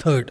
3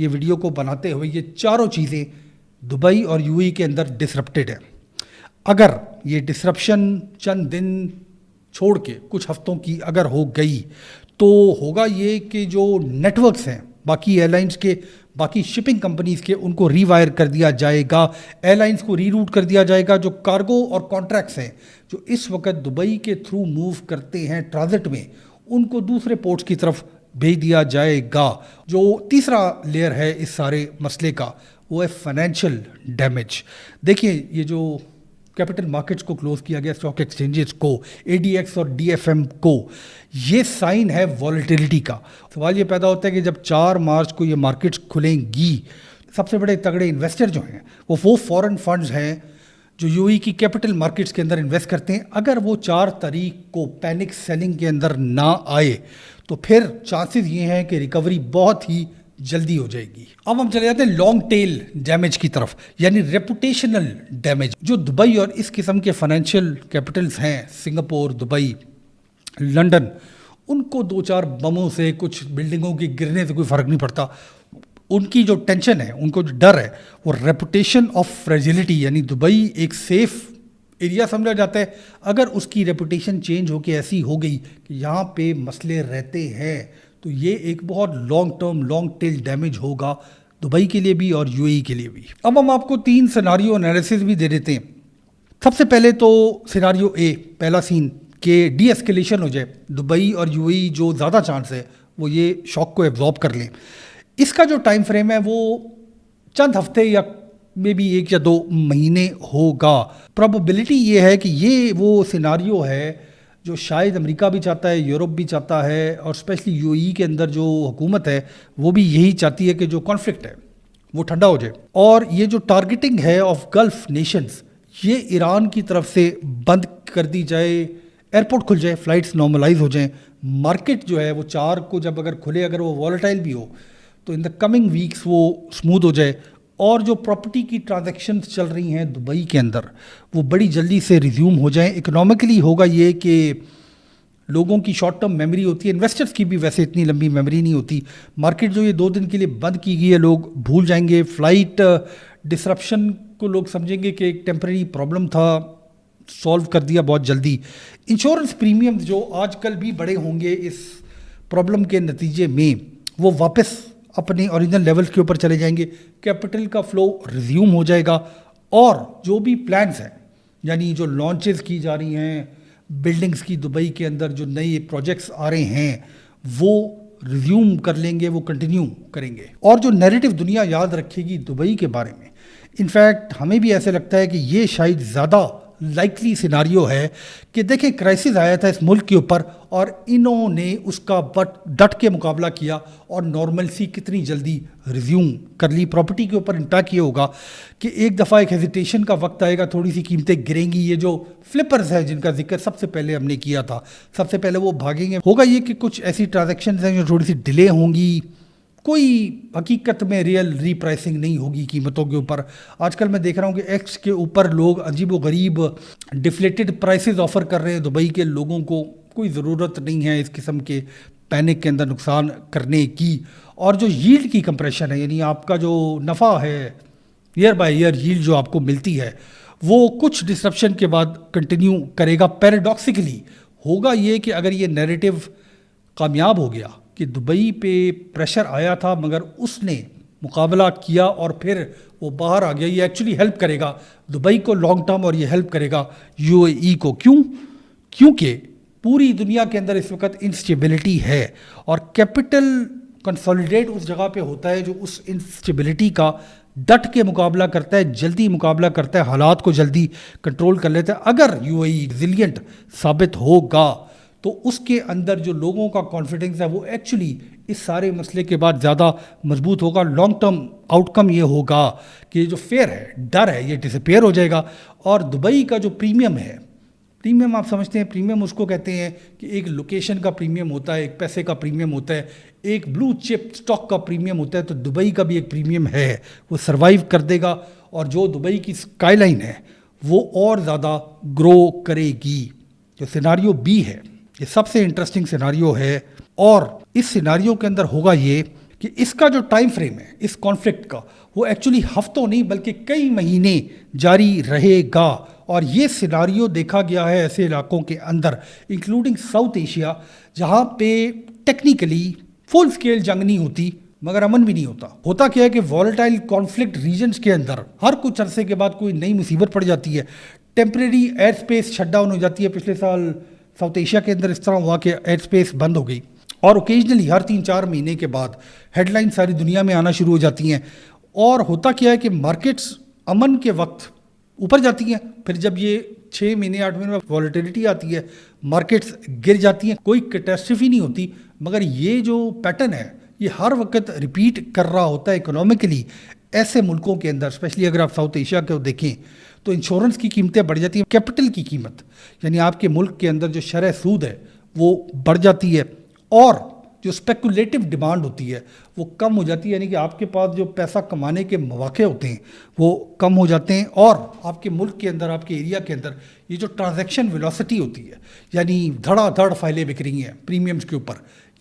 یہ ویڈیو کو بناتے ہوئے یہ چاروں چیزیں دبئی اور یو اے ای کے اندر ڈسرپٹیڈ ہیں. اگر یہ ڈسرپشن چند دن چھوڑ کے کچھ ہفتوں کی اگر ہو گئی تو ہوگا یہ کہ جو نیٹ ورکس ہیں باقی ایئر لائنس کے, باقی شپنگ کمپنیز کے, ان کو ری وائر کر دیا جائے گا, ایئر لائنس کو ری روٹ کر دیا جائے گا. جو کارگو اور کانٹریکٹس ہیں جو اس وقت دبئی کے تھرو موو کرتے ہیں ٹرانزٹ میں, ان کو دوسرے پورٹس کی طرف بھیج دیا جائے گا. جو تیسرا لیئر ہے اس سارے مسئلے کا وہ ہے فائنینشیل ڈیمیج. دیکھیں یہ جو کیپٹل مارکیٹس کو کلوز کیا گیا, اسٹاک ایکسچینجز کو, اے ڈی ایکس اور ڈی ایف ایم کو, یہ سائن ہے والیٹیلیٹی کا. سوال یہ پیدا ہوتا ہے کہ جب 4 مارچ کو یہ مارکیٹس کھلیں گی, سب سے بڑے تگڑے انویسٹر جو ہیں وہ فورن فنڈز ہیں جو یو اے کی کیپٹل مارکیٹس کے اندر انویسٹ کرتے ہیں. اگر وہ 4 تاریخ کو پینک سیلنگ کے اندر نہ آئے تو پھر چانسز یہ ہیں کہ ریکوری بہت ہی جلدی ہو جائے گی. اب ہم چلے جاتے ہیں لانگ ٹیل ڈیمیج کی طرف, یعنی ریپوٹیشنل ڈیمیج. جو دبئی اور اس قسم کے فائنینشیل کیپٹلز ہیں, سنگاپور, دبئی, لنڈن, ان کو 2-4 بموں سے, کچھ بلڈنگوں کے گرنے سے کوئی فرق نہیں پڑتا. ان کی جو ٹینشن ہے, ان کو جو ڈر ہے, وہ ریپوٹیشن آف فریجلٹی, یعنی دبئی ایک سیف ایریا سمجھا جاتا ہے. اگر اس کی ریپوٹیشن چینج ہو کے ایسی ہو گئی کہ یہاں پہ مسئلے رہتے ہیں تو یہ ایک بہت long term long tell damage ہوگا دبئی کے لیے بھی اور یو اے ای کے لیے بھی. اب ہم آپ کو 3 سیناریو انالیسز بھی دے دیتے ہیں. سب سے پہلے تو سیناریو اے, پہلا سین کہ ڈی ایسکیلیشن ہو جائے. دبئی اور یو اے ای جو زیادہ چانس ہے وہ یہ شاک کو ایبزارب کر لیں. اس کا جو ٹائم فریم ہے وہ چند ہفتے یا میں بھی 1 یا 2 مہینے ہوگا. پروبیبلٹی یہ ہے کہ یہ وہ سیناریو ہے جو شاید امریکہ بھی چاہتا ہے, یورپ بھی چاہتا ہے, اور اسپیشلی یو اے ای کے اندر جو حکومت ہے وہ بھی یہی چاہتی ہے کہ جو کانفلکٹ ہے وہ ٹھنڈا ہو جائے. اور یہ جو ٹارگیٹنگ ہے آف گلف نیشنز, یہ ایران کی طرف سے بند کر دی جائے, ایئرپورٹ کھل جائے, فلائٹس نارملائز ہو جائیں. مارکیٹ جو ہے وہ 4 کو جب اگر کھلے, اگر وہ والیٹائل بھی ہو تو ان دا کمنگ ویکس وہ اسموتھ ہو جائے. اور جو پراپرٹی کی ٹرانزیکشنز چل رہی ہیں دبئی کے اندر وہ بڑی جلدی سے ریزیوم ہو جائیں. اکنامکلی ہوگا یہ کہ لوگوں کی شارٹ ٹرم میموری ہوتی ہے, انویسٹرز کی بھی ویسے اتنی لمبی میموری نہیں ہوتی. مارکیٹ جو یہ 2 دن کے لیے بند کی گئی ہے لوگ بھول جائیں گے. فلائٹ ڈسرپشن کو لوگ سمجھیں گے کہ ایک ٹیمپریری پرابلم تھا, سولو کر دیا بہت جلدی. انشورنس پریمیمز جو آج کل بھی بڑے ہوں گے اس پرابلم کے نتیجے میں, وہ واپس اپنے اوریجنل لیولز کے اوپر چلے جائیں گے. کیپٹل کا فلو ریزیوم ہو جائے گا. اور جو بھی پلانز ہیں, یعنی جو لانچز کی جا رہی ہیں بلڈنگز کی دبئی کے اندر, جو نئے پروجیکٹس آ رہے ہیں وہ ریزیوم کر لیں گے, وہ کنٹینیو کریں گے. اور جو نیریٹو دنیا یاد رکھے گی دبئی کے بارے میں, انفیکٹ ہمیں بھی ایسے لگتا ہے کہ یہ شاید زیادہ لائکلی سیناریو ہے کہ دیکھیں کرائسس آیا تھا اس ملک کے اوپر اور انہوں نے اس کا ڈٹ کے مقابلہ کیا اور نارملسی کتنی جلدی ریزیوم کر لی. پراپرٹی کے اوپر امپیکٹ یہ ہوگا کہ ایک دفعہ ایک ہیزیٹیشن کا وقت آئے گا, تھوڑی سی قیمتیں گریں گی. یہ جو فلپرز ہیں جن کا ذکر سب سے پہلے ہم نے کیا تھا, سب سے پہلے وہ بھاگیں گے. ہوگا یہ کہ کچھ ایسی ٹرانزیکشنز ہیں جو تھوڑی سی ڈیلے ہوں گی. کوئی حقیقت میں ریئل ری پرائسنگ نہیں ہوگی قیمتوں کے اوپر. آج کل میں دیکھ رہا ہوں کہ ایکس کے اوپر لوگ عجیب و غریب ڈیفلیٹڈ پرائسز آفر کر رہے ہیں دبئی کے لوگوں کو. کوئی ضرورت نہیں ہے اس قسم کے پینک کے اندر نقصان کرنے کی. اور جو ییلڈ کی کمپریشن ہے, یعنی آپ کا جو نفع ہے ایئر بائی ایئر ییلڈ جو آپ کو ملتی ہے, وہ کچھ ڈسرپشن کے بعد کنٹینیو کرے گا. پیراڈاکسیکلی ہوگا یہ کہ اگر یہ نیریٹو کامیاب ہو گیا کہ دبئی پہ پریشر آیا تھا مگر اس نے مقابلہ کیا اور پھر وہ باہر آ گیا, یہ ایکچولی ہیلپ کرے گا دبئی کو لانگ ٹرم اور یہ ہیلپ کرے گا یو اے ای کو. کیونکہ پوری دنیا کے اندر اس وقت انسٹیبلٹی ہے اور کیپٹل کنسولیڈیٹ اس جگہ پہ ہوتا ہے جو اس انسٹیبلٹی کا ڈٹ کے مقابلہ کرتا ہے, جلدی مقابلہ کرتا ہے, حالات کو جلدی کنٹرول کر لیتا ہے. اگر یو اے ای ریزیلینٹ ثابت ہوگا تو اس کے اندر جو لوگوں کا کانفیڈنس ہے وہ ایکچولی اس سارے مسئلے کے بعد زیادہ مضبوط ہوگا. لانگ ٹرم آؤٹ کم یہ ہوگا کہ یہ جو فیئر ہے, ڈر ہے, یہ ڈسپیئر ہو جائے گا. اور دبئی کا جو پریمیم ہے, پریمیم آپ سمجھتے ہیں, پریمیم اس کو کہتے ہیں کہ ایک لوکیشن کا پریمیم ہوتا ہے, ایک پیسے کا پریمیم ہوتا ہے, ایک بلو چپ سٹاک کا پریمیم ہوتا ہے. تو دبئی کا بھی ایک پریمیم ہے, وہ سروائیو کر دے گا اور جو دبئی کی اسکائی لائن ہے وہ اور زیادہ گرو کرے گی. جو سیناریو بی ہے یہ سب سے انٹرسٹنگ سیناریو ہے اور اس سیناریو کے اندر ہوگا یہ کہ اس کا جو ٹائم فریم ہے اس کانفلکٹ کا وہ ایکچولی ہفتوں نہیں بلکہ کئی مہینے جاری رہے گا. اور یہ سیناریو دیکھا گیا ہے ایسے علاقوں کے اندر انکلوڈنگ ساؤتھ ایشیا جہاں پہ ٹیکنیکلی فل سکیل جنگ نہیں ہوتی مگر امن بھی نہیں ہوتا. ہوتا کیا ہے کہ والیٹائل کانفلکٹ ریجنز کے اندر ہر کچھ عرصے کے بعد کوئی نئی مصیبت پڑ جاتی ہے, temporary air space shut down ہو جاتی ہے. پچھلے سال ساؤتھ ایشیا کے اندر اس طرح ہوا کہ ایئر اسپیس بند ہو گئی اور اوکیجنلی ہر 3-4 مہینے کے بعد ہیڈ لائن ساری دنیا میں آنا شروع ہو جاتی ہیں. اور ہوتا کیا ہے کہ مارکیٹس امن کے وقت اوپر جاتی ہیں, پھر جب یہ 6 مہینے 8 مہینے میں والیٹیلٹی آتی ہے مارکیٹس گر جاتی ہیں. کوئی کیٹاسٹرفی نہیں ہوتی مگر یہ جو پیٹرن ہے یہ ہر وقت ریپیٹ کر رہا ہوتا ہے اکنامکلی. ایسے ملکوں کے اندر اسپیشلی اگر آپ ساؤتھ ایشیا کو دیکھیں تو انشورنس کی قیمتیں بڑھ جاتی ہیں, کیپٹل کی قیمت یعنی آپ کے ملک کے اندر جو شرح سود ہے وہ بڑھ جاتی ہے اور جو اسپیکولیٹو ڈیمانڈ ہوتی ہے وہ کم ہو جاتی ہے. یعنی کہ آپ کے پاس جو پیسہ کمانے کے مواقع ہوتے ہیں وہ کم ہو جاتے ہیں اور آپ کے ملک کے اندر آپ کے ایریا کے اندر یہ جو ٹرانزیکشن ویلوسٹی ہوتی ہے یعنی دھڑا دھڑ فائلیں بک رہی ہیں پریمیمز کے اوپر,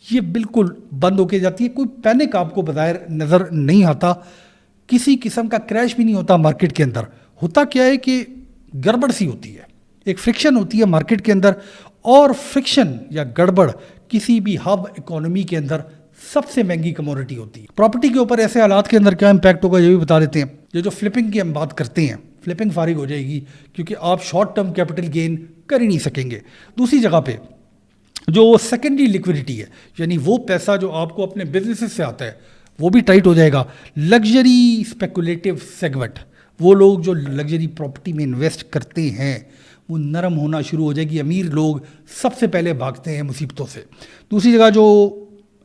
یہ بالکل بند ہو کے جاتی ہے. کوئی پینک آپ کو بظاہر نظر نہیں آتا, کسی قسم کا کریش بھی نہیں ہوتا مارکیٹ کے اندر. ہوتا کیا ہے کہ گڑبڑ سی ہوتی ہے, ایک فرکشن ہوتی ہے مارکیٹ کے اندر اور فرکشن یا گڑبڑ کسی بھی ہب اکانومی کے اندر سب سے مہنگی کموڈٹی ہوتی ہے. پراپرٹی کے اوپر ایسے حالات کے اندر کیا امپیکٹ ہوگا یہ بھی بتا دیتے ہیں. یہ جو فلپنگ کی ہم بات کرتے ہیں فلپنگ فارغ ہو جائے گی کیونکہ آپ شارٹ ٹرم کیپٹل گین کر ہی نہیں سکیں گے. دوسری جگہ پہ جو سیکنڈری لیکوڈیٹی ہے یعنی وہ پیسہ جو آپ کو اپنے بزنس سے آتا ہے وہ بھی ٹائٹ ہو جائے گا. لگژری اسپیکولیٹو سیگمنٹ, وہ لوگ جو لگژری پراپرٹی میں انویسٹ کرتے ہیں وہ نرم ہونا شروع ہو جائے گی. امیر لوگ سب سے پہلے بھاگتے ہیں مصیبتوں سے. دوسری جگہ جو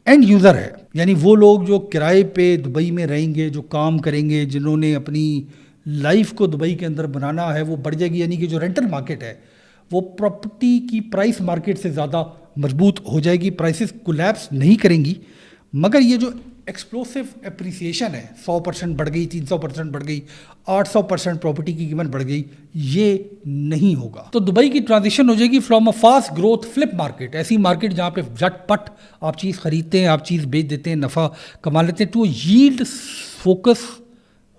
اینڈ یوزر ہے یعنی وہ لوگ جو کرائے پہ دبئی میں رہیں گے, جو کام کریں گے, جنہوں نے اپنی لائف کو دبئی کے اندر بنانا ہے وہ بڑھ جائے گی. یعنی کہ جو رینٹل مارکیٹ ہے وہ پراپرٹی کی پرائس مارکیٹ سے زیادہ مضبوط ہو جائے گی. پرائسز کولیپس نہیں کریں گی مگر یہ جو ایکسپلوسو اپریسیشن ہے 100% بڑھ گئی, 300% بڑھ گئی, 800% پراپرٹی کی قیمت بڑھ گئی, یہ نہیں ہوگا. تو دبئی کی ٹرانزیشن ہو جائے گی from a fast growth flip market, ایسی مارکیٹ جہاں پہ جٹ پٹ آپ چیز خریدتے ہیں, آپ چیز بیچ دیتے ہیں, نفع کما لیتے ہیں, to yield focus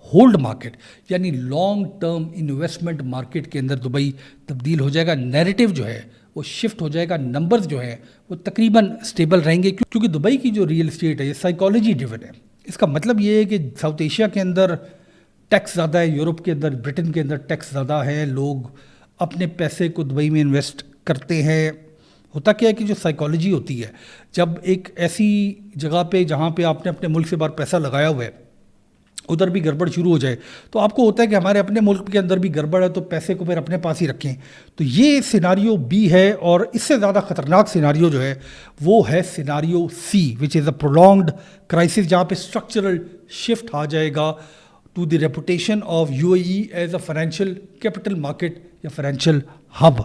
hold market یعنی لانگ ٹرم انویسٹمنٹ مارکیٹ کے اندر دبئی تبدیل ہو جائے گا. نیریٹو جو ہے وہ شفٹ ہو جائے گا, نمبرز جو ہیں وہ تقریباً سٹیبل رہیں گے کیونکہ دبئی کی جو ریئل اسٹیٹ ہے یہ سائیکالوجی ڈریون ہے. اس کا مطلب یہ ہے کہ ساؤتھ ایشیا کے اندر ٹیکس زیادہ ہے, یورپ کے اندر برٹن کے اندر ٹیکس زیادہ ہے, لوگ اپنے پیسے کو دبئی میں انویسٹ کرتے ہیں. ہوتا کیا ہے کہ جو سائیکالوجی ہوتی ہے جب ایک ایسی جگہ پہ جہاں پہ آپ نے اپنے ملک سے باہر پیسہ لگایا ہوا ہے ادھر بھی گڑبڑ شروع ہو جائے تو آپ کو ہوتا ہے کہ ہمارے اپنے ملک کے اندر بھی گڑبڑ ہے تو پیسے کو پھر اپنے پاس ہی رکھیں. تو یہ سیناریو بی ہے اور اس سے زیادہ خطرناک سیناریو جو ہے وہ ہے scenario C which is a prolonged crisis جہاں پہ اسٹرکچرل شفٹ آ جائے گا to the reputation of U A E as a financial capital market یا فائنینشیل ہب.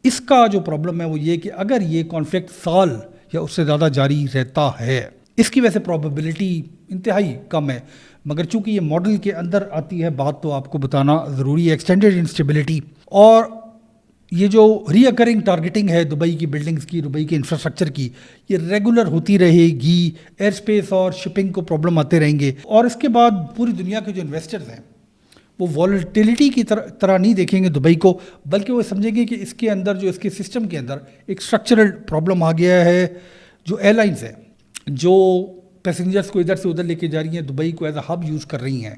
اس کا جو پرابلم ہے وہ یہ کہ اگر یہ کانفلکٹ سال یا اس سے زیادہ جاری رہتا ہے اس کی وجہ سے پرابیبلٹی انتہائی کم ہے مگر چونکہ یہ ماڈل کے اندر آتی ہے بات تو آپ کو بتانا ضروری ہے. ایکسٹینڈیڈ انسٹیبلٹی اور یہ جو ری اکرنگ ٹارگیٹنگ ہے دبئی کی بلڈنگز کی, دبئی کے انفراسٹرکچر کی, یہ ریگولر ہوتی رہے گی. ایئر اسپیس اور شپنگ کو پرابلم آتے رہیں گے اور اس کے بعد پوری دنیا کے جو انویسٹرز ہیں وہ والیٹیلٹی کی طرح نہیں دیکھیں گے دبئی کو بلکہ وہ سمجھیں گے کہ اس کے اندر جو اس کے سسٹم کے اندر ایک اسٹرکچرل پرابلم آ گیا ہے. جو ایئر لائنس ہیں جو پیسنجرس کو ادھر سے ادھر لے کے جا رہی ہیں, دبئی کو ایز اے ہب یوز کر رہی ہیں,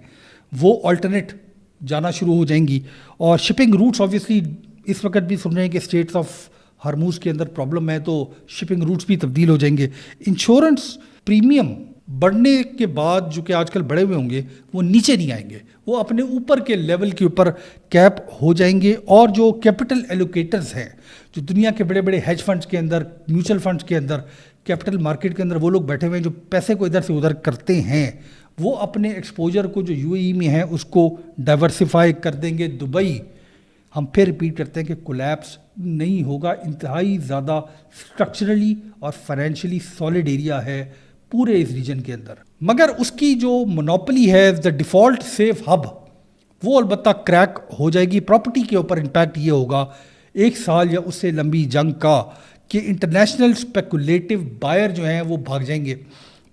وہ آلٹرنیٹ جانا شروع ہو جائیں گی. اور شپنگ روٹس آبویسلی اس وقت بھی سن رہے ہیں کہ اسٹیٹس آف ہرموز کے اندر پرابلم ہے تو شپنگ روٹس بھی تبدیل ہو جائیں گے. انشورنس پریمیم بڑھنے کے بعد جو کہ آج کل بڑے ہوئے ہوں گے وہ نیچے نہیں آئیں گے, وہ اپنے اوپر کے لیول کے اوپر کیپ ہو جائیں گے. اور جو کیپٹل ایلوکیٹرز ہیں جو دنیا کے بڑے بڑے ہیج فنڈز کے اندر, میوچل فنڈز کے اندر, کیپٹل مارکیٹ کے اندر وہ لوگ بیٹھے ہوئے ہیں جو پیسے کو ادھر سے ادھر کرتے ہیں, وہ اپنے ایکسپوجر کو جو یو اے ای میں ہے اس کو ڈائیورسیفائی کر دیں گے. دبئی ہم پھر ریپیٹ کرتے ہیں کہ کولیپس نہیں ہوگا, انتہائی زیادہ اسٹرکچرلی اور فائنینشلی سالڈ ایریا ہے پورے اس ریجن کے اندر. مگر اس کی جو مونوپلی ہے دا ڈیفالٹ سیف ہب وہ البتہ کریک ہو جائے گی. پراپرٹی کے اوپر امپیکٹ یہ ہوگا 1 سال یا اس سے لمبی جنگ کا کہ انٹرنیشنل اسپیکولیٹو بائر جو ہیں وہ بھاگ جائیں گے.